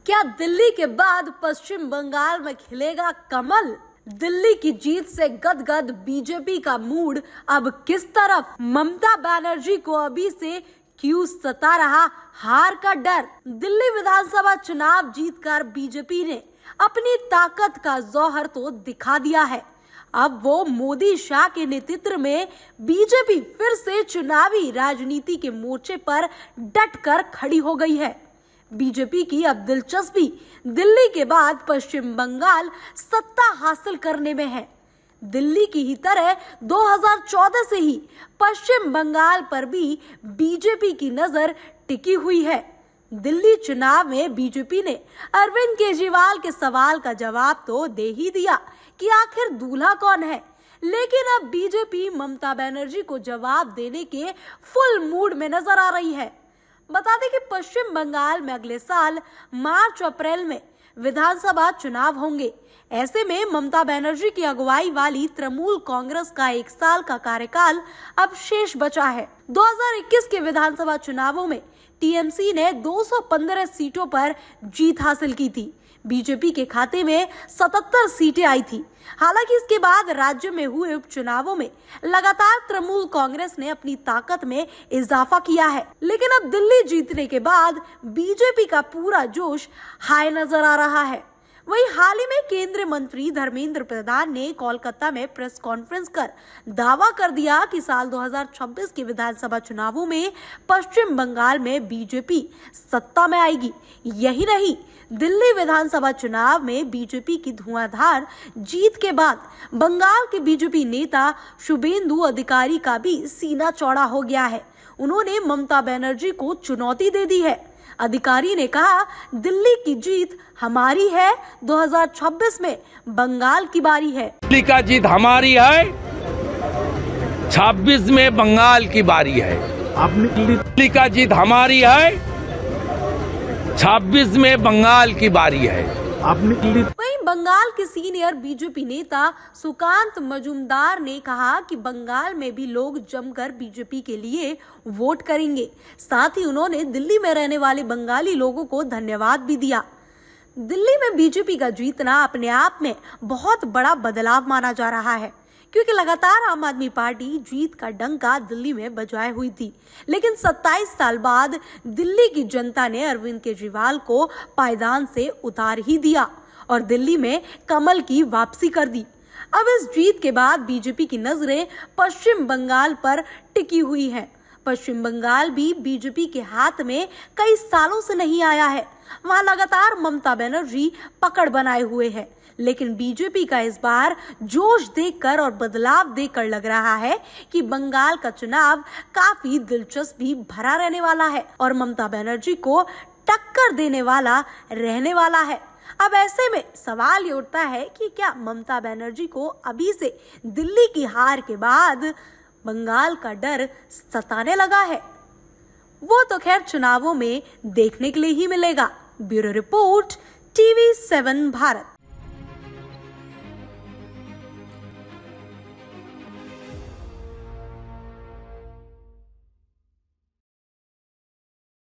क्या दिल्ली के बाद पश्चिम बंगाल में खिलेगा कमल? दिल्ली की जीत से गदगद बीजेपी का मूड अब किस तरफ? ममता बनर्जी को अभी से क्यों सता रहा हार का डर? दिल्ली विधानसभा चुनाव जीतकर बीजेपी ने अपनी ताकत का जौहर तो दिखा दिया है। अब वो मोदी शाह के नेतृत्व में बीजेपी फिर से चुनावी राजनीति के मोर्चे पर डटकर खड़ी हो गई है। बीजेपी की अब दिलचस्पी दिल्ली के बाद पश्चिम बंगाल सत्ता हासिल करने में है। दिल्ली की ही तरह 2014 से ही पश्चिम बंगाल पर भी बीजेपी की नजर टिकी हुई है। दिल्ली चुनाव में बीजेपी ने अरविंद केजरीवाल के सवाल का जवाब तो दे ही दिया कि आखिर दूल्हा कौन है, लेकिन अब बीजेपी ममता बनर्जी को जवाब देने के फुल मूड में नजर आ रही है। बता दें कि पश्चिम बंगाल में अगले साल मार्च अप्रैल में विधानसभा चुनाव होंगे। ऐसे में ममता बनर्जी की अगुवाई वाली तृणमूल कांग्रेस का 1 साल का कार्यकाल अब शेष बचा है। 2021 के विधानसभा चुनावों में टीएमसी ने 215 सीटों पर जीत हासिल की थी। बीजेपी के खाते में 77 सीटें आई थी। हालांकि इसके बाद राज्य में हुए उपचुनावों में लगातार तृणमूल कांग्रेस ने अपनी ताकत में इजाफा किया है, लेकिन अब दिल्ली जीतने के बाद बीजेपी का पूरा जोश हाई नजर आ रहा है। वहीं हाल ही में केंद्रीय मंत्री धर्मेंद्र प्रधान ने कोलकाता में प्रेस कॉन्फ्रेंस कर दावा कर दिया कि साल 2026 के विधानसभा चुनावों में पश्चिम बंगाल में बीजेपी सत्ता में आएगी। यही नहीं, दिल्ली विधानसभा चुनाव में बीजेपी की धुआंधार जीत के बाद बंगाल के बीजेपी नेता शुभेंदु अधिकारी का भी सीना चौड़ा हो गया है। उन्होंने ममता बनर्जी को चुनौती दे दी है। अधिकारी ने कहा, दिल्ली की जीत हमारी है, 2026 में बंगाल की बारी है। दिल्ली का जीत हमारी है, 26 में बंगाल की बारी है। दिल्ली का जीत हमारी है, 26 में बंगाल की बारी है। वहीं बंगाल के सीनियर बीजेपी नेता सुकांत मजूमदार ने कहा कि बंगाल में भी लोग जमकर बीजेपी के लिए वोट करेंगे। साथ ही उन्होंने दिल्ली में रहने वाले बंगाली लोगों को धन्यवाद भी दिया। दिल्ली में बीजेपी का जीतना अपने आप में बहुत बड़ा बदलाव माना जा रहा है, क्योंकि लगातार आम आदमी पार्टी जीत का डंका दिल्ली में बजाए हुई थी, लेकिन 27 साल बाद दिल्ली की जनता ने अरविंद केजरीवाल को पायदान से उतार ही दिया और दिल्ली में कमल की वापसी कर दी। अब इस जीत के बाद बीजेपी की नजरें पश्चिम बंगाल पर टिकी हुई हैं। पश्चिम बंगाल भी बीजेपी के हाथ में कई सालों से नहीं आया है। वहां लगातार ममता बनर्जी पकड़ बनाए हुए है, लेकिन बीजेपी का इस बार जोश देखकर और बदलाव देखकर लग रहा है कि बंगाल का चुनाव काफी दिलचस्पी भरा रहने वाला है और ममता बनर्जी को टक्कर देने वाला रहने वाला है। अब ऐसे में सवाल ये उठता है कि क्या ममता बनर्जी को अभी से दिल्ली की हार के बाद बंगाल का डर सताने लगा है? वो तो खैर चुनावों में देखने के लिए ही मिलेगा। Bureau report, TV7 Bharat.